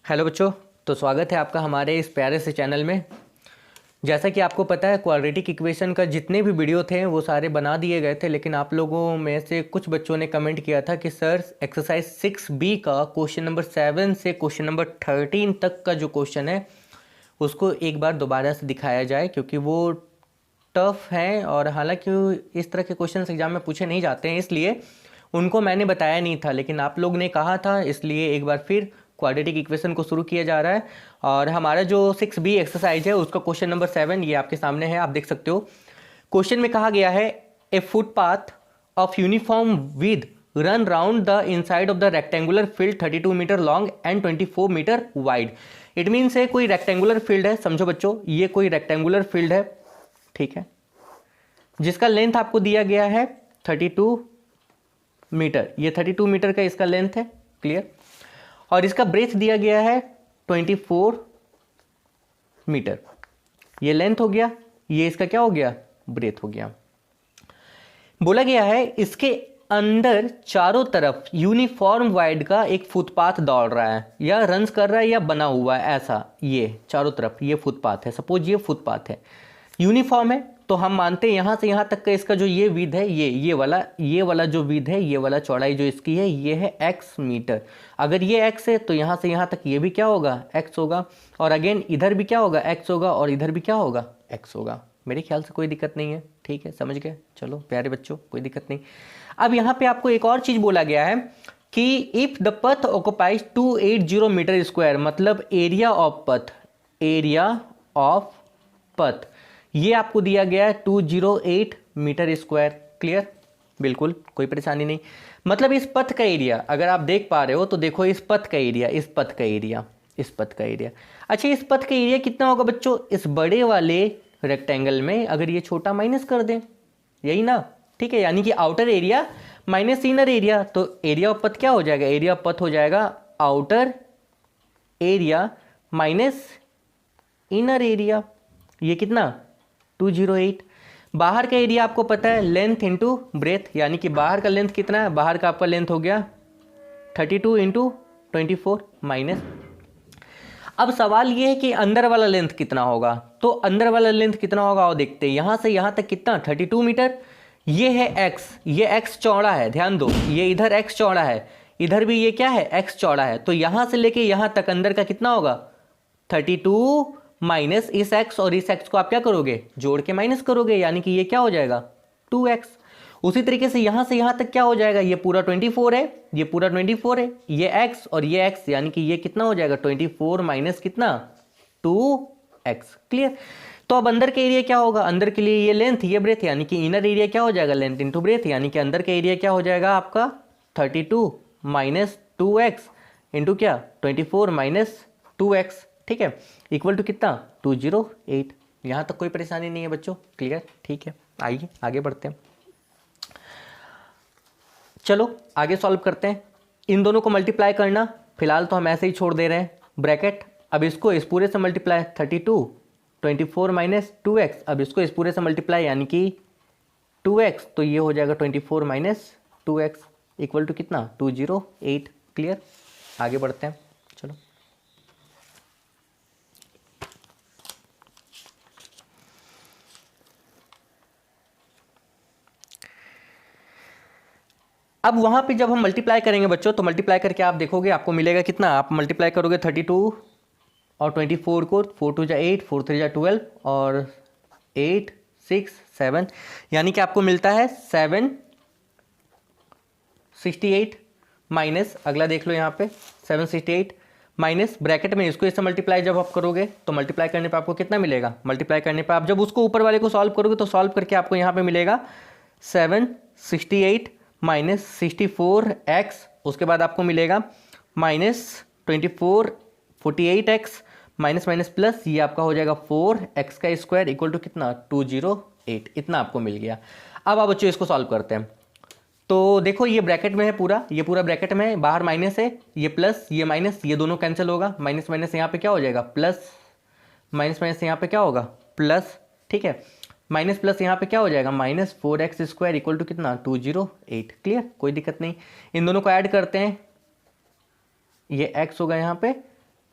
Hello बच्चों। तो स्वागत है आपका हमारे इस प्यारे से चैनल में। जैसा कि आपको पता है क्वाड्रेटिक इक्वेशन का जितने भी वीडियो थे वो सारे बना दिए गए थे, लेकिन आप लोगों में से कुछ बच्चों ने कमेंट किया था कि सर एक्सरसाइज 6B का क्वेश्चन नंबर 7 से क्वेश्चन नंबर 13 तक का जो क्वेश्चन है उसको एक बार दोबारा से दिखाया जाए, क्योंकि वो टफ हैं और हालांकि इस तरह के क्वेश्चन एग्जाम में पूछे नहीं जाते हैं, इसलिए उनको मैंने बताया नहीं था, लेकिन आप लोग ने कहा था, इसलिए एक बार फिर क्वाड्रेटिक इक्वेशन को शुरू किया जा रहा है। और हमारा जो 6B एक्सरसाइज है उसका क्वेश्चन नंबर 7 ये आपके सामने है, आप देख सकते हो। क्वेश्चन में कहा गया है a footpath of uniform with run round the inside of the rectangular field 32 metre long and 24 metre wide. It means है कोई रेक्टेंगुलर फील्ड है, समझो बच्चों ये कोई रेक्टेंगुलर फील्ड है, ठीक है, जिसका लेंथ आपको दिया गया है 32 मीटर। ये 32 मीटर का इसका लेंथ है, क्लियर। और इसका ब्रेथ दिया गया है 24 मीटर। ये लेंथ हो गया, ये इसका क्या हो गया, ब्रेथ हो गया। बोला गया है इसके अंदर चारों तरफ यूनिफॉर्म वाइड का एक फुटपाथ दौड़ रहा है या रन्स कर रहा है या बना हुआ है, ऐसा ये चारों तरफ ये फुटपाथ है। सपोज ये फुटपाथ है, यूनिफॉर्म है, तो हम मानते हैं यहां से यहां तक का इसका जो ये विड्थ है, ये वाला जो विड्थ है, ये वाला चौड़ाई जो इसकी है, ये है x मीटर। अगर ये x है तो यहां से यहां तक ये भी क्या होगा, x होगा। और अगेन इधर भी क्या होगा, x होगा, और इधर भी क्या होगा, x होगा। मेरे ख्याल से कोई दिक्कत नहीं है, ठीक है, समझ गए। चलो प्यारे बच्चों, कोई दिक्कत नहीं। अब यहाँ पे आपको एक और चीज बोला गया है कि if the path occupies 280 meter square, मतलब एरिया ऑफ पथ ये आपको दिया गया है 208 मीटर स्क्वायर, क्लियर, बिल्कुल कोई परेशानी नहीं। मतलब इस पथ का एरिया अगर आप देख पा रहे हो तो देखो इस पथ का एरिया, इस पथ का एरिया, इस पथ का एरिया। अच्छा, इस पथ का एरिया कितना होगा बच्चों, इस बड़े वाले रेक्टेंगल में अगर ये छोटा माइनस कर दें, यही ना, ठीक है, यानी कि outer area minus inner area, तो एरिया ऑफ पथ क्या हो जाएगा, एरिया ऑफ पथ हो जाएगा outer area minus inner area. ये कितना, 208। बाहर का एरिया आपको पता है लेंथ इंटू ब्रेथ, यानी कि बाहर का लेंथ कितना है, बाहर का आपका लेंथ हो गया 32 इंटू 24 माइनस। अब सवाल ये है कि अंदर वाला लेंथ कितना होगा, तो अंदर वाला लेंथ कितना होगा और देखते हैं। यहां से यहां तक कितना, 32 मीटर। ये है x, ये x चौड़ा है, ध्यान दो, ये इधर x चौड़ा है, इधर भी ये क्या है, x चौड़ा है, तो यहां से लेके यहां तक अंदर का कितना होगा, 32 माइनस इस x, और इस x को आप क्या करोगे, जोड़ के माइनस करोगे, यानी कि ये क्या हो जाएगा 2x। उसी तरीके से यहां तक क्या हो जाएगा, ये पूरा 24 है, ये पूरा 24 है, ये x और ये x, यानी कि ये कितना हो जाएगा 24 माइनस कितना 2x, क्लियर। तो अब अंदर के एरिया क्या होगा, अंदर के लिए ये लेंथ ये ब्रेथ, यानी कि इनर एरिया क्या हो जाएगा, लेंथ इंटू ब्रेथ, यानी कि अंदर का एरिया क्या हो जाएगा आपका 32 माइनस 2x इंटू क्या 24 माइनस 2x, ठीक है, इक्वल टू कितना 208। यहां तक कोई परेशानी नहीं है बच्चों, क्लियर, ठीक है। आइए आगे बढ़ते हैं, चलो आगे सॉल्व करते हैं। इन दोनों को मल्टीप्लाई करना, फिलहाल तो हम ऐसे ही छोड़ दे रहे हैं ब्रैकेट। अब इसको इस पूरे से मल्टीप्लाई 32 24 माइनस 2x, अब इसको इस पूरे से मल्टीप्लाई यानी कि 2x, तो ये हो जाएगा 24 माइनस 2x इक्वल टू कितना 208, क्लियर। आगे बढ़ते हैं, चलो। अब वहां पे जब हम मल्टीप्लाई करेंगे बच्चों, तो मल्टीप्लाई करके आप देखोगे आपको मिलेगा कितना, आप मल्टीप्लाई करोगे 32 और 24 को, 4 2 जा 8, 4 3 जा 12 और 8 6 7, यानी कि आपको मिलता है 768 माइनस, अगला देख लो यहाँ पे 768 माइनस ब्रैकेट में इसको इससे मल्टीप्लाई जब आप करोगे तो मल्टीप्लाई करने पे आपको कितना मिलेगा, मल्टीप्लाई करने पे आप जब उसको ऊपर वाले को सॉल्व करोगे तो सॉल्व करके आपको यहाँ पे मिलेगा 768 माइनस 64x, उसके बाद आपको मिलेगा minus 24 48x minus minus plus, ये आपका हो जाएगा 4x का स्क्वायर इक्वल टू कितना 208, इतना आपको मिल गया। अब आप बच्चों इसको सॉल्व करते हैं, तो देखो ये ब्रैकेट में है पूरा, ये पूरा ब्रैकेट में है, बाहर माइनस है, ये प्लस ये माइनस, ये दोनों कैंसिल होगा, माइनस माइनस यहाँ पे क्या हो जाएगा प्लस, माइनस माइनस यहाँ पे क्या होगा प्लस, ठीक है, माइनस प्लस यहाँ पे क्या हो जाएगा minus 4x square equal to कितना 208, क्लियर, कोई दिक्कत नहीं। इन दोनों को ऐड करते हैं, ये x होगा यहाँ पे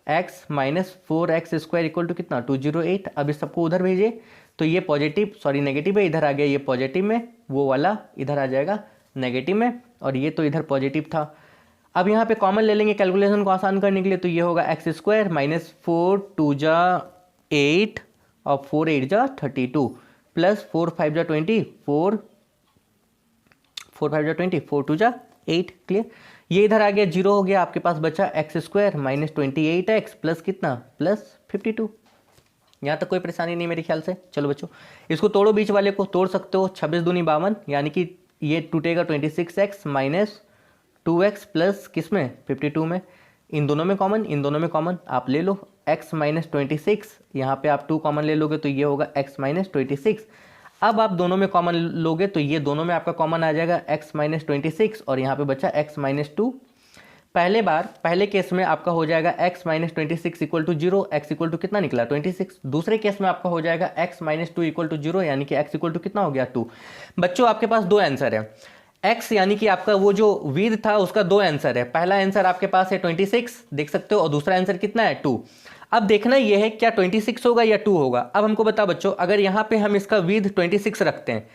x minus 4x² equal to कितना 208। अब इस सबको उधर भेजिए तो ये पॉजिटिव सॉरी नेगेटिव है, इधर आ गया ये पॉजिटिव में, वो वाला इधर आ जाएगा नेगेटिव में, और ये तो इधर पॉजिटिव था। अब यहाँ पे कॉमन ले लेंगे कैलकुलेशन को आसान करने के लिए, तो ये होगा x² माइनस 4 2 जा 8 और 4 8 जा 32 प्लस 4 5 जा 20 4 5 जा 20 4 2 जा 8। क्लियर। ये इधर आ गया जीरो हो गया, आपके पास बचा x² माइनस 28x प्लस कितना प्लस 52। यहाँ तक कोई परेशानी नहीं मेरे ख्याल से। चलो बच्चों इसको तोड़ो, बीच वाले को तोड़ सकते हो, 26 दूनी 52, यानी कि ये टूटेगा 26x माइनस 2x प्लस किस में 52 में, इन दोनों में कॉमन, इन दोनों में कॉमन आप ले लो, x माइनस 26, यहाँ पे आप 2 कॉमन ले लोगे तो ये होगा x माइनस 26। अब आप दोनों में कॉमन लोगे तो ये दोनों में आपका कॉमन आ जाएगा x माइनस 26 और यहाँ पे बचा x माइनस 2। पहले केस में आपका हो जाएगा x minus 26 equal to 0, x equal to कितना निकला 26। दूसरे केस में आपका हो जाएगा x माइनस 2 इक्वल टू 0, यानी कि x इक्वल टू कितना हो गया 2। बच्चों आपके पास दो आंसर है, x यानी कि आपका वो जो विद था उसका दो आंसर है। पहला आंसर आपके पास है 26 देख सकते हो, और दूसरा आंसर कितना है 2। अब देखना ये है क्या 26 होगा या 2 होगा। अब हमको बताओ बच्चों, अगर यहाँ पे हम इसका विद 26 रखते हैं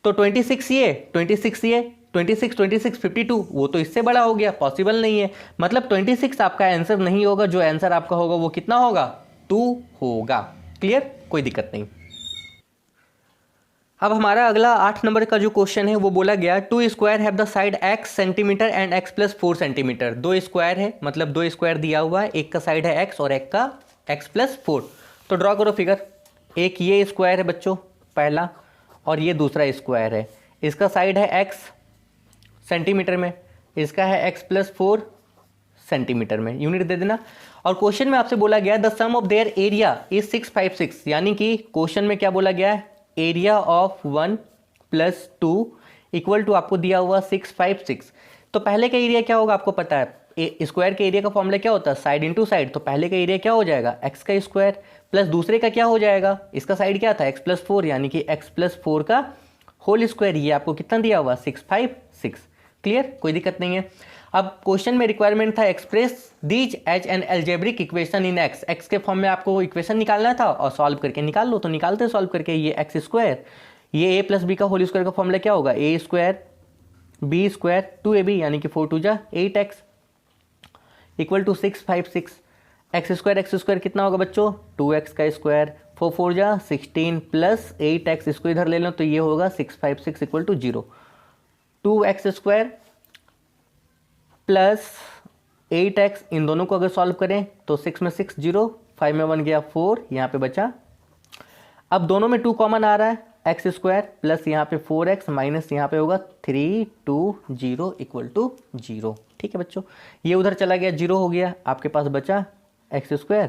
तो 26 ये 26 ये 26 26 52, वो तो इससे बड़ा हो गया, पॉसिबल नहीं है। मतलब 26 आपका आंसर नहीं होगा, जो आंसर आपका होगा वो कितना होगा 2 होगा। क्लियर, कोई दिक्कत नहीं। अब हमारा अगला 8 नंबर का जो क्वेश्चन है वो बोला गया 2 square have the side x centimetre and x plus 4 centimetre. 2 square है, मतलब 2 स्क्वायर दिया हुआ है, एक का साइड है x और एक का x प्लस 4। तो ड्रॉ करो फिगर। एक ये स्क्वायर है बच्चों पहला, और ये दूसरा स्क्वायर है, इसका साइड है x सेंटीमीटर में, इसका है x प्लस 4 सेंटीमीटर में, यूनिट दे देना। और क्वेश्चन में आपसे बोला गया the sum of their area is 656, यानी कि क्वेश्चन में क्या बोला गया है area of 1 plus 2 equal to आपको दिया हुआ 656। तो पहले का एरिया क्या होगा आपको पता है, स्क्वायर के एरिया का फॉर्मूला क्या होता है साइड इंटू साइड। तो पहले का एरिया क्या हो जाएगा x का स्क्वायर प्लस दूसरे का क्या हो जाएगा, इसका साइड क्या था x प्लस 4, यानी कि x प्लस 4 का होल स्क्वायर। ये आपको कितना दिया हुआ 656। क्लियर, कोई दिक्कत नहीं है। अब क्वेश्चन में रिक्वायरमेंट था express these as an algebraic equation in x के फॉर्म में आपको इक्वेशन निकालना था और सॉल्व करके निकाल लो। तो निकालते सॉल्व करके ये एक्स स्क्वायर, ये ए प्लस बी का होल स्क्वायर का फॉर्मूला क्या होगा ए स्क्वायर बी स्क्वायर 2ab, यानी कि 4 2 जा 8x equal to 656। X square कितना होगा बच्चों 2x का स्क्वायर, 4 4 जा 16 प्लस 8x, इसको इधर ले लो तो ये होगा 656 equal to 0। 2x square plus 8x, इन दोनों को अगर सॉल्व करें तो 6 में 6 0, 5 में 1 गया 4, यहाँ पे बचा। अब दोनों में 2 कॉमन आ रहा है, एक्स स्क्वायर प्लस यहाँ पे 4x माइनस यहाँ पे होगा 320 इक्वल टू 0। ठीक है बच्चों, ये उधर चला गया 0 हो गया, आपके पास बचा x square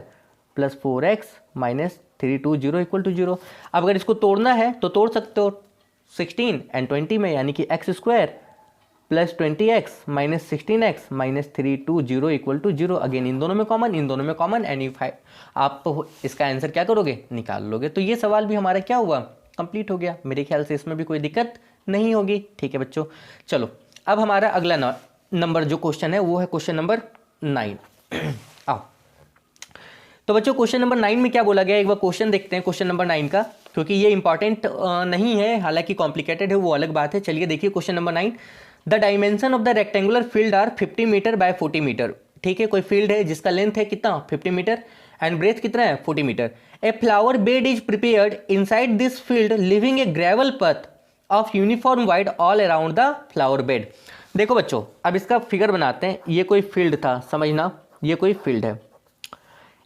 plus 4x minus 320 equal to 0। अब अगर इसको तोड़ना है तो तोड़ सकते हो 16 एंड 20 में, यानी कि x square plus 20x minus 16x minus 320 equal to 0। Again इन दोनों में कॉमन, इन दोनों में कॉमन, एंड आप इसका आंसर क्या करोगे निकाल लोगे। तो ये सवाल भी हमारा क्या हुआ कंप्लीट हो गया। मेरे ख्याल से इसमें भी कोई दिक्कत नहीं होगी। ठीक है बच्चों, चलो अब हमारा अगला नंबर जो क्वेश्चन है वो है क्वेश्चन नंबर 9। आओ तो बच्चों क्वेश्चन नंबर 9 में क्या बोला गया, एक बार क्वेश्चन देखते हैं क्वेश्चन नंबर 9 का, क्योंकि ये इंपॉर्टेंट नहीं है, हालांकि कॉम्प्लिकेटेड है वो अलग बात है। चलिए देखिए question number 9, the dimension of the rectangular field are 50 meter by 40 meter. ठीक है, कोई फील्ड है जिसका लेंथ है कितना 50 मीटर एंड ब्रेथ कितना है 40 meter. A flower bed is prepared inside this field living a gravel path of uniform wide all around the flower bed. देखो बच्चों अब इसका फिगर बनाते हैं। ये कोई फील्ड था, समझना ये कोई फील्ड है,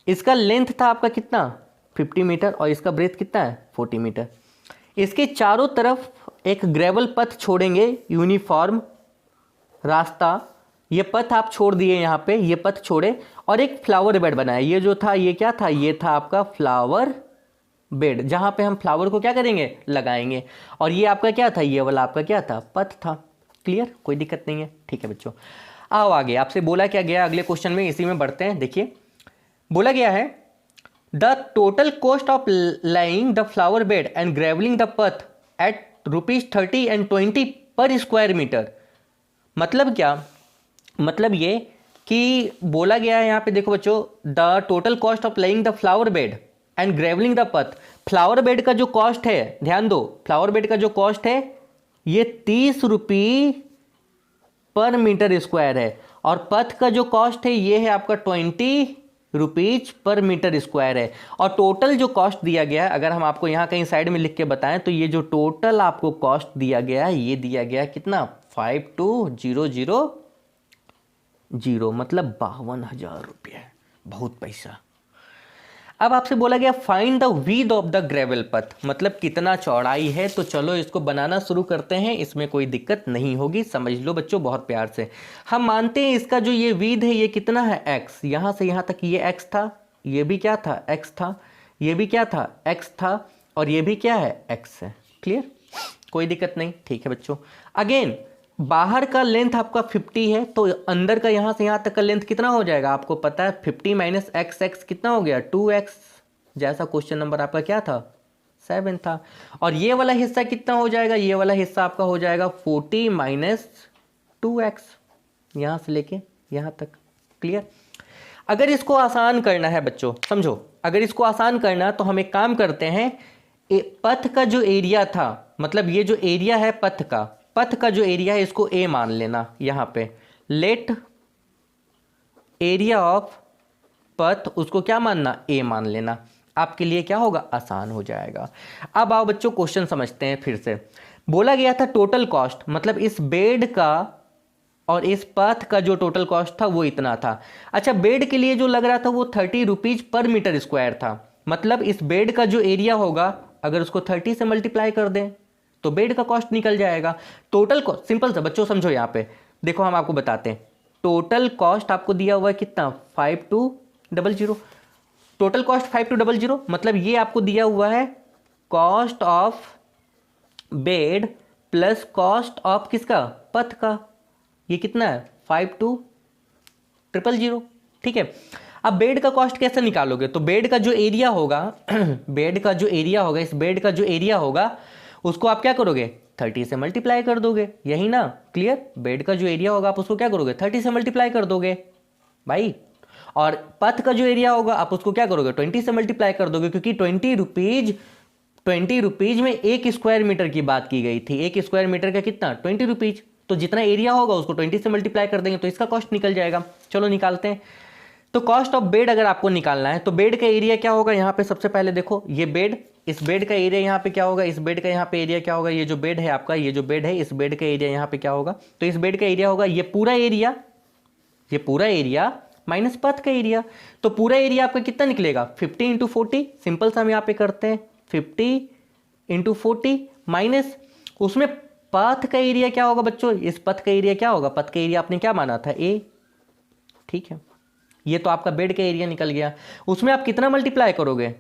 इसका लेंथ था आपका कितना 50 मीटर और इसका ब्रेथ कितना है 40 मीटर। इसके चारों तरफ एक ग्रेवल पथ छोड़ेंगे, यूनिफॉर्म रास्ता, ये पथ आप छोड़ दिए, यहाँ पे ये पथ छोड़े और एक फ्लावर बेड बनाया। ये जो था ये क्या था, ये था आपका फ्लावर बेड, जहाँ पे हम फ्लावर को क्या करेंगे लगाएंगे। और ये आपका क्या था, ये वाला आपका क्या था पथ था। क्लियर, कोई दिक्कत नहीं है। ठीक है बच्चों, आओ आगे आपसे बोला क्या गया अगले क्वेश्चन में, इसी में बढ़ते हैं। देखिए बोला गया है the total cost of laying the flower bed and gravelling the path at ₹30 and 20 per square metre. मतलब क्या, मतलब ये कि बोला गया है यहाँ पे, देखो बच्चों, the total cost of laying the flower bed and gravelling the path. Flower bed का जो कॉस्ट है, ध्यान दो, फ्लावर बेड का जो कॉस्ट है ये 30 रुपये पर मीटर स्क्वायर है, और पथ का जो कॉस्ट है ये है आपका 20 रुपीज पर मीटर स्क्वायर है। और टोटल जो कॉस्ट दिया गया है, अगर हम आपको यहाँ कहीं साइड में लिख के बताएं तो ये जो टोटल आपको कॉस्ट दिया गया है, ये दिया गया है कितना, 52,000, मतलब 52,000 रुपये। बहुत पैसा। अब आपसे बोला गया find the width of the gravel पथ, मतलब कितना चौड़ाई है। तो चलो इसको बनाना शुरू करते हैं, इसमें कोई दिक्कत नहीं होगी, समझ लो बच्चों बहुत प्यार से। हम मानते हैं इसका जो ये विड्थ है ये कितना है, x। यहाँ से यहाँ तक ये x था, ये भी क्या था, x था, ये भी क्या था, x था, और ये भी क्या है, x है। क्लियर, कोई दिक्कत नहीं, ठीक है बच्चों। अगेन बाहर का लेंथ आपका 50 है, तो अंदर का यहाँ से यहाँ तक का लेंथ कितना हो जाएगा, आपको पता है 50 माइनस x कितना हो गया, 2x। जैसा क्वेश्चन नंबर आपका क्या था, 7 था। और ये वाला हिस्सा कितना हो जाएगा, ये वाला हिस्सा आपका हो जाएगा 40 माइनस 2x, यहाँ से लेके यहाँ तक। क्लियर। अगर इसको आसान करना है बच्चों, समझो, अगर इसको आसान करना है तो हम एक काम करते हैं, पथ का जो एरिया था, मतलब ये जो एरिया है पथ का जो एरिया है इसको a मान लेना। यहाँ पे लेट एरिया ऑफ पथ, उसको क्या मानना, a मान लेना। आपके लिए क्या होगा, आसान हो जाएगा। अब आओ बच्चों क्वेश्चन समझते हैं फिर से। बोला गया था टोटल कॉस्ट, मतलब इस बेड का और इस पथ का जो टोटल कॉस्ट था वो इतना था। अच्छा, बेड के लिए जो लग रहा था वो 30 रुपीज पर मीटर स्क्वायर था। मतलब इस बेड का जो एरिया होगा, अगर उसको 30 से मल्टीप्लाई कर दें तो बेड का कॉस्ट निकल जाएगा। टोटल कॉस्ट सिंपल सा बच्चों, समझो यहाँ पे देखो, हम आपको बताते हैं। टोटल कॉस्ट आपको दिया हुआ है कितना, 5200। टोटल कॉस्ट 5200, मतलब ये आपको दिया हुआ है cost of bed plus cost of किसका, पथ का। ये कितना है, 52,000। ठीक है। अब बेड का कॉस्ट कैसे निकालोगे, तो बेड का जो एरिया होगा बेड का जो एरिया होगा, इस बेड का जो एरिया होगा उसको आप क्या करोगे, 30 से मल्टीप्लाई कर दोगे, यही ना। क्लियर। बेड का जो एरिया होगा आप उसको क्या करोगे, 30 से मल्टीप्लाई कर दोगे भाई। और पथ का जो एरिया होगा आप उसको क्या करोगे, 20 से मल्टीप्लाई कर दोगे, क्योंकि 20 रुपीज में 1 स्क्वायर मीटर की बात की गई थी। 1 स्क्वायर मीटर का कितना, 20 रुपीज। तो जितना एरिया होगा उसको 20 से मल्टीप्लाई कर देंगे तो इसका कॉस्ट निकल जाएगा। चलो निकालते हैं। तो कॉस्ट ऑफ बेड अगर आपको निकालना है तो बेड का एरिया क्या होगा, यहाँ पे सबसे पहले देखो, ये बेड, इस बेड का एरिया यहाँ पे क्या होगा, इस बेड का यहाँ पे एरिया क्या होगा, ये जो बेड है आपका, ये जो बेड है, इस बेड का एरिया यहाँ पे क्या होगा, तो इस बेड का एरिया होगा ये पूरा एरिया माइनस पथ का एरिया। तो पूरा एरिया आपका कितना निकलेगा, 50 इंटू 40। सिंपल सा हम यहाँ पे करते हैं, 50 इंटू 40 माइनस उसमें पथ का एरिया क्या होगा बच्चों, इस पथ का एरिया क्या होगा, पथ का एरिया आपने क्या माना था, a। ठीक है, ये तो आपका बेड का एरिया निकल गया। उसमें आप कितना मल्टीप्लाई करोगे,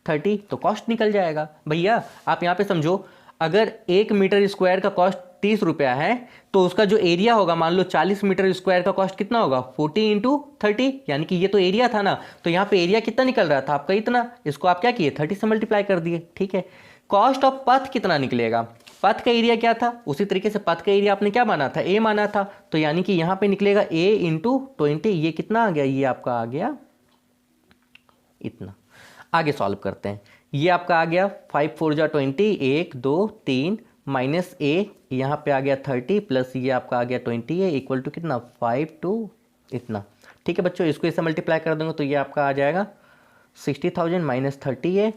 30, तो कॉस्ट निकल जाएगा। भैया आप यहाँ पे समझो, अगर 1 मीटर स्क्वायर का कॉस्ट 30 रुपया है तो उसका जो एरिया होगा, मान लो 40 मीटर स्क्वायर का कॉस्ट कितना होगा, 40 इंटू 30, यानी कि ये तो एरिया था ना, तो यहाँ पे एरिया कितना निकल रहा था आपका, इतना। इसको आप क्या किए, 30 से मल्टीप्लाई कर दिए। ठीक है। कॉस्ट ऑफ पथ कितना निकलेगा, पथ का एरिया क्या था, उसी तरीके से पथ का एरिया आपने क्या माना था, a माना था, तो यानी कि यहाँ पे निकलेगा a इंटू 20। ये कितना आ गया, ये आपका आ गया इतना। आगे सॉल्व करते हैं। ये आपका आ गया 5 4 जा 20, 1 2 3 माइनस a, यहाँ पे आ गया 30 प्लस ये आपका आ गया 20a इक्वल टू कितना, 5 2 इतना। ठीक है बच्चों, इसको इससे मल्टीप्लाई कर देंगे तो ये आपका आ जाएगा 60,000 minus 30a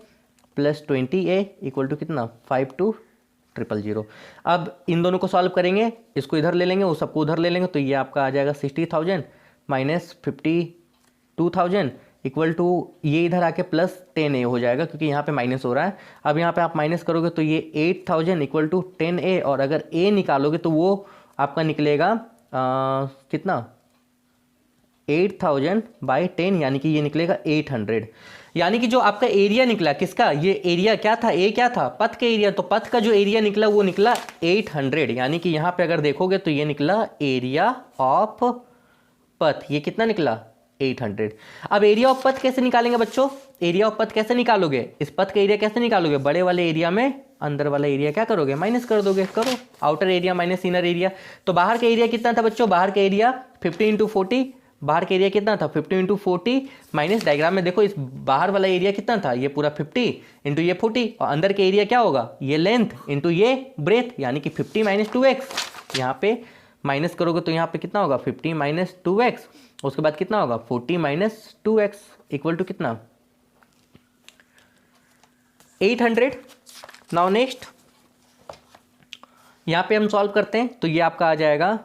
plus 20a equal to कितना, 52,000। अब इन दोनों को सॉल्व करेंगे, इसको इधर ले लेंगे, वो सबको उधर ले लेंगे, तो ये आपका आ जाएगा 60,000 माइनस 52,000 इक्वल टू ये इधर आके प्लस 10a हो जाएगा, क्योंकि यहाँ पे माइनस हो रहा है। अब यहाँ पे आप माइनस करोगे तो ये 8,000 इक्वल टू 10a, और अगर a निकालोगे तो वो आपका निकलेगा कितना, 8,000 बाई 10, यानी कि ये निकलेगा 800। यानी कि जो आपका एरिया निकला किसका, ये एरिया क्या था, ए क्या था, पथ का एरिया, तो पथ का जो एरिया निकला वो निकला 800। यानी कि यहाँ पे अगर देखोगे तो ये निकला एरिया ऑफ पथ, ये कितना निकला, 800। अब एरिया ऑफ पथ कैसे निकालेंगे बच्चों, एरिया ऑफ पथ कैसे निकालोगे, इस पथ का एरिया कैसे निकालोगे, बड़े वाले एरिया में अंदर वाला एरिया क्या करोगे, माइनस कर दोगे। करो, outer area minus inner area. तो बाहर का एरिया कितना था बच्चों, बाहर का एरिया 50 इंटू 40 बाहर का एरिया कितना था 50 इंटू 40 माइनस, डायग्राम में देखो इस बाहर वाला एरिया कितना था, ये पूरा 50 इंटू ये 40, और अंदर के एरिया क्या होगा, ये लेंथ इंटू ये ब्रेथ, यानी कि 50 माइनस 2x। यहाँ पे माइनस करोगे तो यहाँ पे कितना होगा 50 माइनस 2x, उसके बाद कितना होगा 40 माइनस 2x इक्वल टू कितना 800। नाउ नेक्स्ट यहाँ पे हम सॉल्व करते हैं तो ये आपका आ जाएगा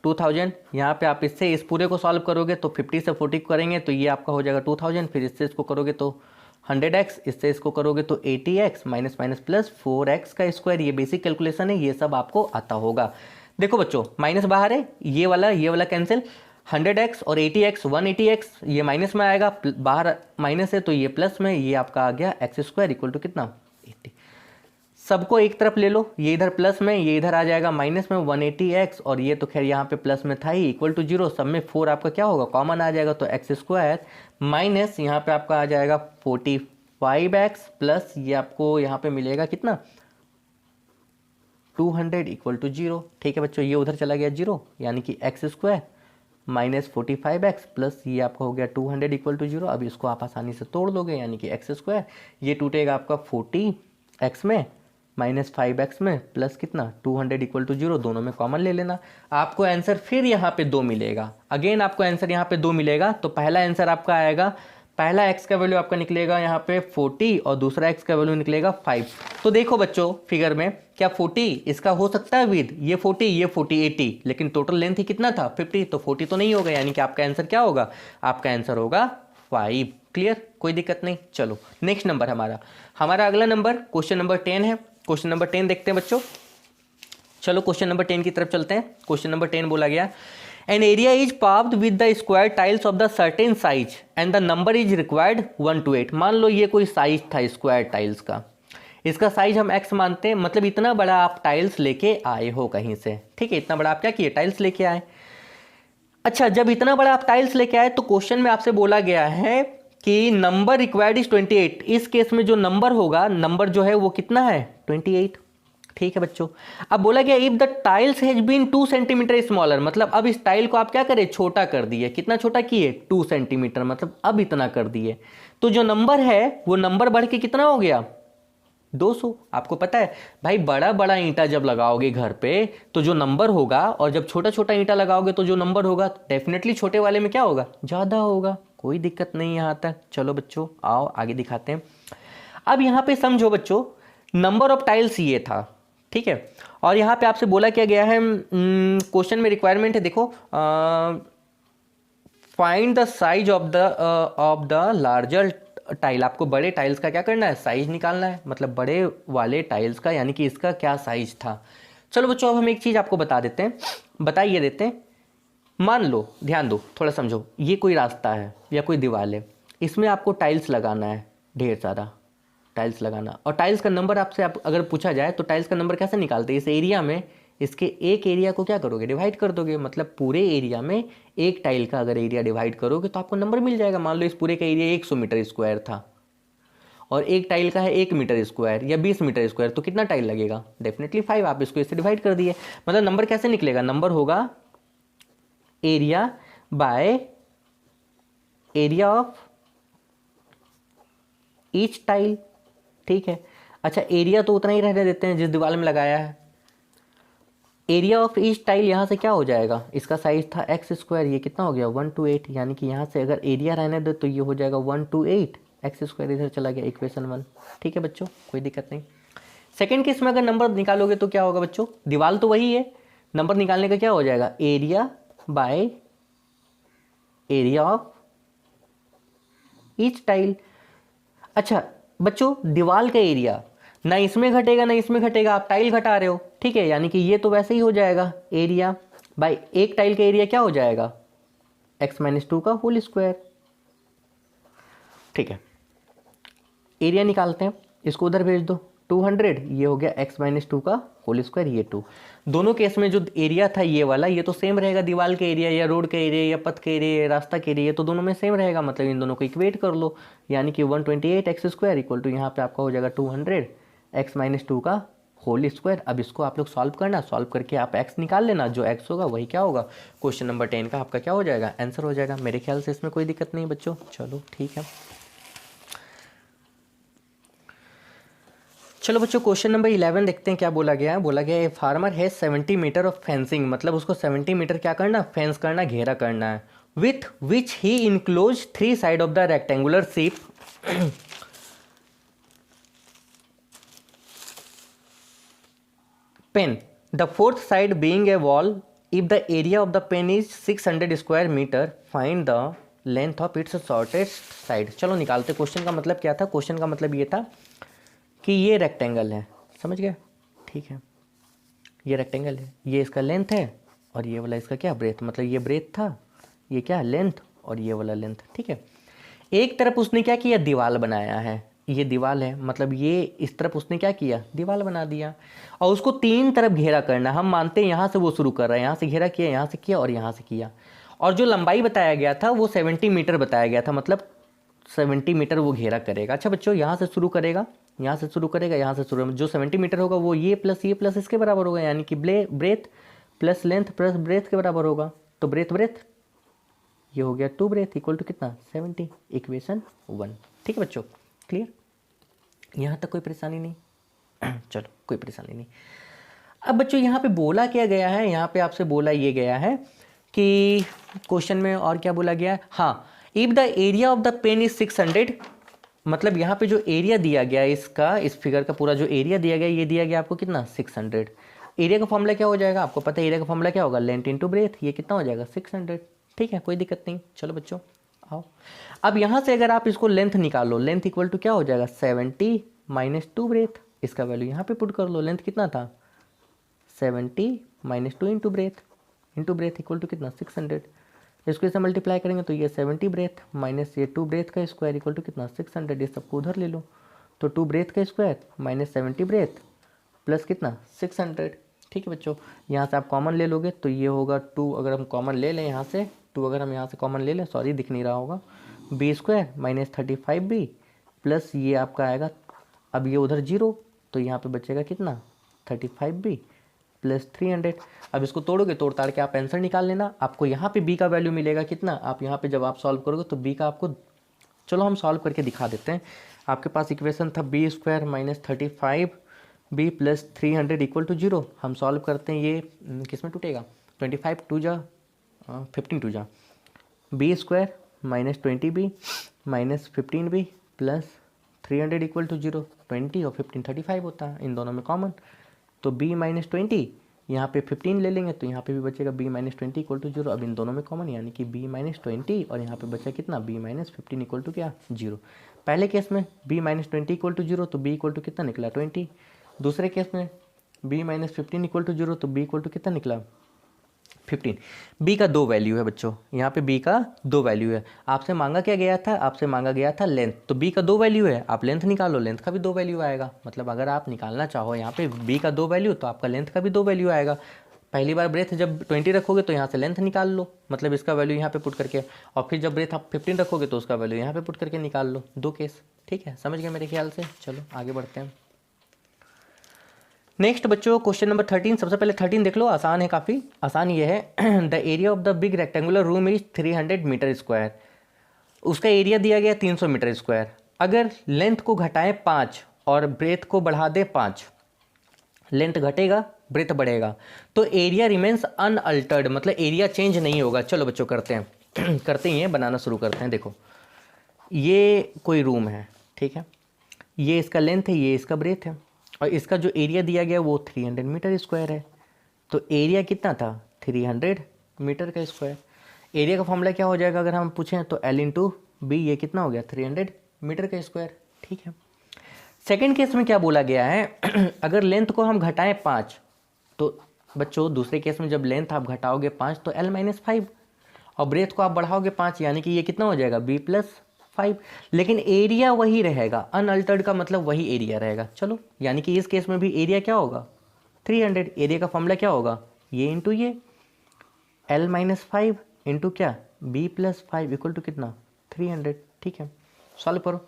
2000। यहाँ पे आप इससे इस पूरे को सॉल्व करोगे तो 50 से 40 करेंगे तो ये आपका हो जाएगा 2000, फिर इससे इसको करोगे तो 100x, इससे इसको करोगे तो 80x minus minus plus 4x का स्क्वायर। ये बेसिक कैलकुलेशन है, ये सब आपको आता होगा। देखो बच्चों माइनस बाहर है, ये वाला कैंसिल, 100x और 80x 180x ये माइनस में आएगा, बाहर माइनस है तो ये प्लस में, ये आपका आ गया एक्स स्क्वायर इक्वल टू कितना 80। सबको एक तरफ ले लो, ये इधर प्लस में, ये इधर आ जाएगा माइनस में 180x, और ये तो खैर यहाँ पे प्लस में था ही, इक्वल टू 0। सब में 4 आपका क्या होगा कॉमन आ जाएगा, तो एक्स स्क्वायर माइनस यहाँ पे आपका आ जाएगा 45x प्लस ये आपको यहाँ पे मिलेगा कितना 200 इक्वल टू 0। ठीक है बच्चों, ये उधर चला गया 0, यानी कि x square minus 45x plus ये आपका हो गया 200 इक्वल टू 0। अब इसको आप आसानी से तोड़ दोगे, यानी कि एक्स स्क्वायर ये टूटेगा आपका 40x में माइनस 5x में प्लस कितना 200 इक्वल टू 0, दोनों में कॉमन ले लेना। आपको आंसर फिर यहाँ पे 2 मिलेगा, अगेन आपको आंसर यहाँ पे 2 मिलेगा। तो पहला आंसर आपका आएगा, पहला x का वैल्यू आपका निकलेगा यहाँ पे 40 और दूसरा x का वैल्यू निकलेगा 5। तो देखो बच्चों फिगर में क्या 40 इसका हो सकता है विद ये 40 80, लेकिन टोटल लेंथ ही कितना था 50, तो 40 तो नहीं होगा, यानी कि आपका आंसर क्या होगा, आपका आंसर होगा 5। क्लियर, कोई दिक्कत नहीं। चलो नेक्स्ट नंबर हमारा अगला नंबर क्वेश्चन नंबर 10 है। क्वेश्चन नंबर 10 देखते हैं बच्चों। चलो क्वेश्चन नंबर 10 की तरफ चलते हैं। क्वेश्चन नंबर 10 बोला गया, an area is paved with the square tiles of the certain size and the number is required 1 to 8। मान लो ये कोई साइज था स्क्वायर टाइल्स का, इसका साइज हम x मानते हैं, मतलब इतना बड़ा आप टाइल्स लेके आए हो कहीं से, ठीक है, इतना बड़ा आप क्या किए टाइल्स लेके आए। अच्छा, जब इतना बड़ा आप टाइल्स लेके आए तो क्वेश्चन में आपसे बोला गया है कि नंबर रिक्वायर्ड इज 28। इस केस में जो नंबर होगा, नंबर जो है वो कितना है 28। ठीक है बच्चों, अब बोला गया if the tiles has been 2 centimeter smaller, मतलब अब इस टाइल को आप क्या करें छोटा कर दिए, कितना छोटा किए 2 सेंटीमीटर, मतलब अब इतना कर दिए, तो जो नंबर है वो नंबर बढ़ के कितना हो गया 200। आपको पता है भाई, बड़ा बड़ा ईंटा जब लगाओगे घर पे तो जो नंबर होगा, और जब छोटा छोटा ईंटा लगाओगे तो जो नंबर होगा डेफिनेटली छोटे वाले में क्या होगा ज़्यादा होगा। कोई दिक्कत नहीं यहाँ तक। चलो बच्चों आओ आगे दिखाते हैं। अब यहाँ पे समझो बच्चों, नंबर ऑफ टाइल्स ये था, ठीक है, और यहाँ पे आपसे बोला क्या गया है, क्वेश्चन में रिक्वायरमेंट है, देखो find the size of the larger tile. आपको बड़े टाइल्स का क्या करना है साइज निकालना है, मतलब बड़े वाले टाइल्स का, यानी कि इसका क्या साइज था। चलो बच्चों अब हम एक चीज़ आपको बता देते हैं, बताइए देते हैं। मान लो, ध्यान दो थोड़ा समझो, ये कोई रास्ता है या कोई दीवार है, इसमें आपको टाइल्स लगाना है, ढेर सारा टाइल्स लगाना, और टाइल्स का नंबर आपसे अगर पूछा जाए तो टाइल्स का नंबर कैसे निकालते हैं, इस एरिया में इसके एक एरिया को क्या करोगे डिवाइड कर दोगे, मतलब पूरे एरिया में एक टाइल का अगर एरिया डिवाइड करोगे तो आपको नंबर मिल जाएगा। मान लो इस पूरे का एरिया 100 मीटर स्क्वायर था और एक टाइल का है 1 मीटर स्क्वायर या 20 मीटर स्क्वायर, तो कितना टाइल लगेगा डेफिनेटली 5। आप इसको इससे डिवाइड कर दिए, मतलब नंबर कैसे निकलेगा, नंबर होगा area by area of each tile. ठीक है, अच्छा एरिया तो उतना ही रहने देते हैं जिस दीवार में लगाया है। एरिया ऑफ ईच टाइल यहाँ से क्या हो जाएगा, इसका साइज था एक्स स्क्वायर, ये कितना हो गया 1 to 8, यानी कि यहाँ से अगर एरिया रहने दे तो ये हो जाएगा 1 to 8, एक्स स्क्वायर इधर चला गया, इक्वेशन 1। ठीक है बच्चों, कोई दिक्कत नहीं। सेकेंड केस में अगर नंबर निकालोगे तो क्या होगा बच्चों, दीवार तो वही है, नंबर निकालने का क्या हो जाएगा area by area of each tile. अच्छा बच्चों, दीवार का एरिया ना इसमें घटेगा ना इसमें घटेगा, आप टाइल घटा रहे हो, ठीक है, यानी कि ये तो वैसे ही हो जाएगा एरिया बाय एक टाइल का एरिया क्या हो जाएगा x-2 का होल स्क्वायर। ठीक है, एरिया निकालते हैं, इसको उधर भेज दो 200, ये हो गया x-2 का होल स्क्वायर, ये 2। दोनों केस में जो एरिया था ये वाला, ये तो सेम रहेगा, दीवार के एरिया या रोड का एरिया या पथ के एरिया या रास्ता के एरिया, तो दोनों में सेम रहेगा, मतलब इन दोनों को इक्वेट कर लो, यानी कि 128 x स्क्वायर इक्वल टू यहाँ पे आपका हो जाएगा 200 x-2 का होल स्क्वायर। अब इसको आप लोग सॉल्व करना, सॉल्व करके आप x निकाल लेना, जो x होगा वही क्या होगा, क्वेश्चन नंबर 10 का आपका क्या हो जाएगा, आंसर हो जाएगा। मेरे ख्याल से इसमें कोई दिक्कत नहीं है बच्चों। चलो ठीक है। चलो बच्चों क्वेश्चन नंबर 11 देखते हैं क्या बोला गया है। बोला गया है farmer has 70 meter of fencing, मतलब उसको 70 मीटर क्या करना, फेंस करना, घेरा करना है। With which he enclose 3 side of the rectangular shape pen, the fourth side being a wall. If the area of the pen is 600 square meter, find the length of its shortest side। चलो निकालते। Question का मतलब क्या था, question का मतलब ये था कि ये रेक्टेंगल है, समझ गए, ठीक है, ये रेक्टेंगल है, ये इसका लेंथ है और ये वाला इसका क्या, ब्रेथ, मतलब ये ब्रेथ था, ये क्या लेंथ, और ये वाला लेंथ, ठीक है। एक तरफ उसने क्या किया, दीवार बनाया है, ये दीवार है, मतलब ये इस तरफ उसने क्या किया, दीवार बना दिया, और उसको 3 तरफ घेरा करना। हम मानते हैं यहाँ से वो शुरू कर रहा है, यहाँ से घेरा किया, यहाँ से किया और यहाँ से किया, और जो लंबाई बताया गया था वो 70 मीटर बताया गया था, मतलब 70 मीटर वो घेरा करेगा। अच्छा बच्चों, यहाँ से शुरू करेगा, यहाँ से शुरू करेगा, यहाँ से शुरू, जो 70 मीटर होगा वो ये प्लस इसके बराबर होगा, यानी कि breadth plus length plus breadth के बराबर होगा। तो ब्रेथ ये हो गया 2 ब्रेथ इक्वल टू कितना, 70, इक्वेशन 1। ठीक है बच्चों, क्लियर, यहाँ तक कोई परेशानी नहीं। चलो कोई परेशानी नहीं। अब बच्चों यहाँ पे बोला क्या गया है, यहाँ पे आपसे बोला ये गया है कि क्वेश्चन में और क्या बोला गया है, हाँ, if the area of the pen is 600, मतलब यहाँ पे जो एरिया दिया गया है इसका, इस फिगर का पूरा जो एरिया दिया गया, ये दिया गया आपको कितना, 600। एरिया का फॉर्मूला क्या हो जाएगा, आपको पता है एरिया का फॉर्मूला क्या होगा, लेंथ इंटू ब्रेथ, ये कितना हो जाएगा, 600। ठीक है, कोई दिक्कत नहीं। चलो बच्चों आओ, अब यहाँ से अगर आप इसको लेंथ निकालो, लेंथ इक्वल टू क्या हो जाएगा, 70 माइनस 2 ब्रेथ, इसका वैल्यू यहाँ पे पुट कर लो, लेंथ कितना था, 70 minus 2 into breadth equal to कितना, 600। इसको इससे मल्टीप्लाई करेंगे तो ये 70 ब्रेथ माइनस ये 2 ब्रेथ का स्क्वायर इक्वल टू कितना, 600। ये सबको उधर ले लो, तो 2 ब्रेथ का स्क्वायर माइनस 70 ब्रेथ प्लस कितना, 600। ठीक है बच्चों, यहाँ से आप कॉमन ले लोगे तो ये होगा 2, अगर हम कॉमन ले लें यहाँ से 2, अगर हम यहाँ से कॉमन ले लें, सॉरी दिख नहीं रहा होगा, B square minus 35b plus ये आपका आएगा, अब ये उधर 0 तो यहाँ पे बचेगा कितना, 35b प्लस 300। अब इसको तोड़ोगे, तोड़ ताड़ के आप आंसर निकाल लेना, आपको यहाँ पे b का वैल्यू मिलेगा कितना, आप यहाँ पे जब आप सॉल्व करोगे तो b का आपको, चलो हम सॉल्व करके दिखा देते हैं। आपके पास इक्वेशन था b square minus 35b plus 300 equal to 0। हम सॉल्व करते हैं, ये किस में टूटेगा, 25 2 जा 15 2 जा, b square minus 20b minus 15b plus 300 equal to 0। 20 और 15 35 होता है, इन दोनों में कॉमन, तो b माइनस 20, यहाँ पे 15 ले लेंगे तो यहाँ पे भी बचेगा b माइनस 20 इक्वल टू 0। अब इन दोनों में कॉमन, यानी कि b माइनस 20 और यहाँ पे बचा कितना, b माइनस 15 इक्वल टू क्या, 0। पहले केस में b माइनस 20 इक्वल टू 0 तो b इक्वल टू कितना निकला, 20। दूसरे केस में b माइनस 15 इक्वल टू 0 तो b इक्वल टू कितना निकला, 15। b का 2 वैल्यू है बच्चों, यहाँ पे b का 2 वैल्यू है। आपसे मांगा क्या गया था, आपसे मांगा गया था लेंथ, तो b का 2 वैल्यू है, आप लेंथ निकालो, लेंथ का भी 2 वैल्यू आएगा। मतलब अगर आप निकालना चाहो यहाँ पे b का 2 वैल्यू तो आपका लेंथ का भी 2 वैल्यू आएगा। पहली बार ब्रेथ जब 20 रखोगे तो यहाँ से लेंथ निकाल लो, मतलब इसका वैल्यू यहाँ पे पुट करके, और फिर जब ब्रेथ आप 15 रखोगे तो उसका वैल्यू यहाँ पे पुट करके निकाल लो, 2 केस। ठीक है, समझ गए मेरे ख्याल से। चलो आगे बढ़ते हैं। नेक्स्ट बच्चों क्वेश्चन नंबर 13, सबसे पहले 13 देख लो, आसान है, काफ़ी आसान ये है। The area of the big rectangular room is 300 meter square. उसका एरिया दिया गया 300 मीटर स्क्वायर। अगर लेंथ को घटाएं 5 और ब्रेथ को बढ़ा दे 5, लेंथ घटेगा ब्रेथ बढ़ेगा, तो एरिया रिमेन्स अनअल्टर्ड, मतलब एरिया चेंज नहीं होगा। चलो बच्चों करते हैं करते ही हैं, बनाना शुरू करते हैं। देखो ये कोई रूम है, ठीक है, ये इसका लेंथ है, ये इसका ब्रेथ है, और इसका जो एरिया दिया गया वो 300 मीटर स्क्वायर है। तो एरिया कितना था, 300 मीटर का स्क्वायर। एरिया का फॉर्मूला क्या हो जाएगा अगर हम पूछें तो L इंटू बी, ये कितना हो गया, 300 मीटर का स्क्वायर। ठीक है, सेकेंड केस में क्या बोला गया है, अगर लेंथ को हम घटाएं 5, तो बच्चों दूसरे केस में जब लेंथ आप घटाओगे 5 तो L माइनस 5, और ब्रेथ को आप बढ़ाओगे 5, यानी कि ये कितना हो जाएगा, B प्लस 5। लेकिन एरिया वही रहेगा, अनअल्टर्ड का मतलब वही एरिया रहेगा। चलो, यानी कि इस केस में भी एरिया क्या होगा, 300। एरिया का फॉर्मूला क्या होगा, ये इंटू ये, L माइनस 5 इंटू क्या, B प्लस 5 इक्वल टू कितना, 300। ठीक है, सॉल्व करो,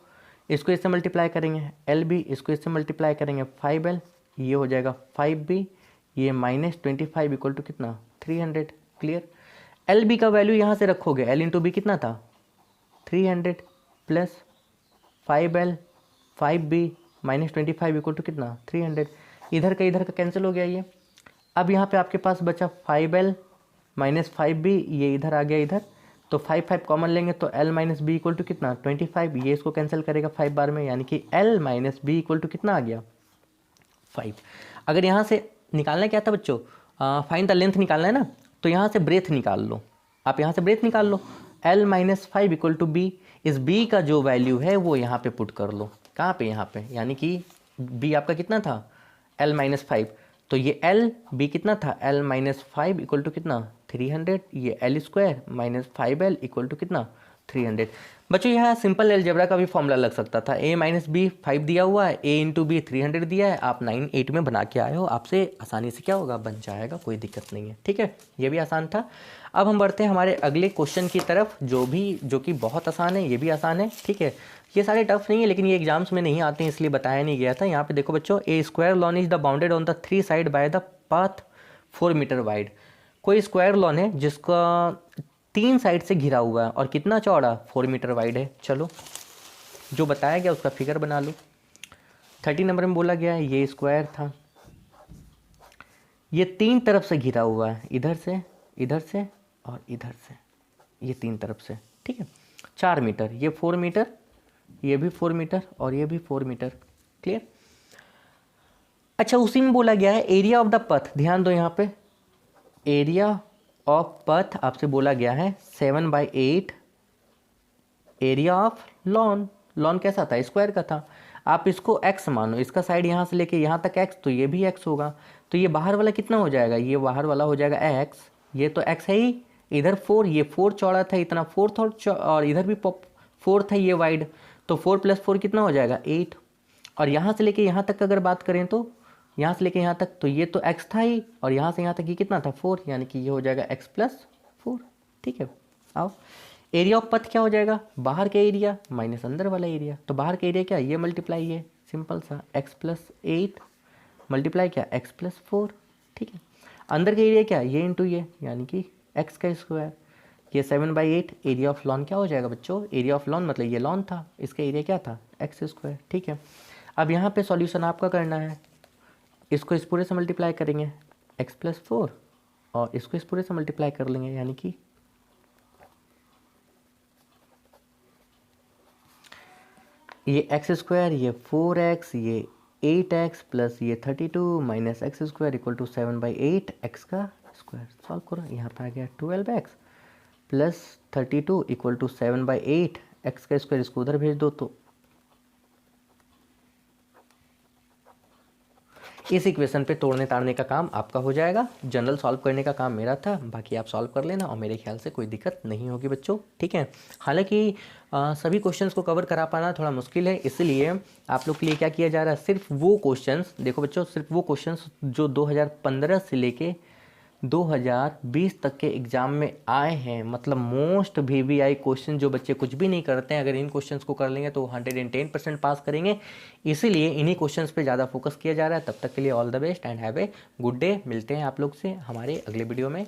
इसको इससे मल्टीप्लाई करेंगे LB, इसको इससे मल्टीप्लाई करेंगे 5L ये हो जाएगा 5b, ये -25 इक्वल टू कितना 300। क्लियर। एल बी का वैल्यू यहाँ से रखोगे, एल इंटू बी कितना था 300 plus 5l 5b -25 equal to कितना 300। इधर का कैंसिल हो गया ये। अब यहाँ पे आपके पास बचा 5l -5b, ये इधर आ गया इधर, तो 5 5 कॉमन लेंगे तो l minus b equal to कितना 25, ये इसको कैंसिल करेगा 5 बार में, यानी कि l minus b equal to कितना आ गया 5। अगर यहाँ से निकालना क्या था बच्चों, फाइंड द लेंथ निकालना है ना, तो यहाँ से ब्रेथ निकाल लो, आप यहाँ से ब्रेथ निकाल लो। l minus 5 equal to b, इस b का जो वैल्यू है वो यहाँ पे पुट कर लो। कहाँ पे, यहाँ पे, यानी कि b आपका कितना था l माइनस 5, तो ये l b कितना था l माइनस 5 इक्वल टू कितना 300, ये l square minus 5l equal to कितना 300। बच्चों यहाँ सिंपल अलजेब्रा का भी फॉर्मूला लग सकता था, a माइनस बी 5 दिया हुआ है, a इंटू बी 300 दिया है, आप 9 8 में बना के आए हो, आपसे आसानी से क्या होगा बन जाएगा, कोई दिक्कत नहीं है। ठीक है, ये भी आसान था। अब हम बढ़ते हैं हमारे अगले क्वेश्चन की तरफ, जो कि बहुत आसान है, ये भी आसान है। ठीक है, ये सारे टफ नहीं है, लेकिन ये एग्जाम्स में नहीं आते हैं इसलिए बताया नहीं गया था। यहाँ पे देखो बच्चों, a square lawn is the bounded on the 3 side by the path 4 metre wide. कोई स्क्वायर लॉन है जिसका 3 साइड से घिरा हुआ है और कितना चौड़ा 4 मीटर वाइड है। चलो जो बताया गया उसका फिगर बना लो। 30 नंबर में बोला गया है ये स्क्वायर था, ये 3 तरफ से घिरा हुआ है, इधर से और इधर से, ये 3 तरफ से। ठीक है, 4 मीटर, ये 4 मीटर, ये भी 4 मीटर और ये भी 4 मीटर। क्लियर। अच्छा, उसी में बोला गया है एरिया ऑफ द पथ, ध्यान दो यहाँ पे, एरिया ऑफ पथ आपसे बोला गया है 7/8 एरिया ऑफ लॉन। लॉन कैसा था, स्क्वायर का था, आप इसको x मानो, इसका साइड यहाँ से लेके यहाँ तक x, तो ये भी x होगा, तो ये बाहर वाला कितना हो जाएगा, ये बाहर वाला हो जाएगा x, ये तो x है ही, इधर 4, ये 4 चौड़ा था इतना 4 था, और इधर भी 4 था ये वाइड, तो 4 + 4 कितना हो जाएगा 8, और यहाँ से लेके यहाँ तक अगर बात करें तो यहाँ से लेके यहाँ तक, तो ये तो x था ही, और यहाँ से यहाँ तक ये कितना था 4, यानी कि ये हो जाएगा x + 4। ठीक है, आओ एरिया ऑफ पथ क्या हो जाएगा, बाहर का एरिया माइनस अंदर वाला एरिया, तो बाहर का एरिया क्या, ये मल्टीप्लाई, ये सिंपल सा x + 8 मल्टीप्लाई क्या x + 4। ठीक है, अंदर का एरिया क्या, ये इंटू ये, यानी कि x का स्क्वायर, ये 7/8 एरिया ऑफ लॉन क्या हो जाएगा बच्चों, एरिया ऑफ लॉन मतलब ये लॉन था, इसका एरिया क्या था x²। ठीक है, अब यहाँ पे सॉल्यूशन आपका करना है, इसको इस पूरे से मल्टीप्लाई करेंगे x + 4 और इसको इस पूरे से मल्टीप्लाई कर लेंगे, यानी कि ये x², ये 4x, ये 8x प्लस ये 32 minus x² equal to 7/8 x का स्क्वायर। सॉल्व करो, यहाँ पर आ गया 12x plus 32 equal to 7/8 x का स्क्वायर, इसको उधर भेज दो तो इस इक्वेशन पे तोड़ने ताड़ने का काम आपका हो जाएगा, जनरल सॉल्व करने का काम मेरा था, बाकी आप सॉल्व कर लेना और मेरे ख्याल से कोई दिक्कत नहीं होगी बच्चों। ठीक है, हालांकि सभी क्वेश्चंस को कवर करा पाना थोड़ा मुश्किल है, इसलिए आप लोग के लिए क्या किया जा रहा है, सिर्फ वो क्वेश्चंस देखो बच्चों, सिर्फ वो क्वेश्चंस जो 2015 से लेके 2020 तक के एग्ज़ाम में आए हैं, मतलब मोस्ट VVI क्वेश्चन, जो बच्चे कुछ भी नहीं करते हैं, अगर इन क्वेश्चंस को कर लेंगे तो 110% पास करेंगे, इसीलिए इन्हीं क्वेश्चंस पे ज़्यादा फोकस किया जा रहा है। तब तक के लिए all the best and have a good day. मिलते हैं आप लोग से हमारे अगले वीडियो में।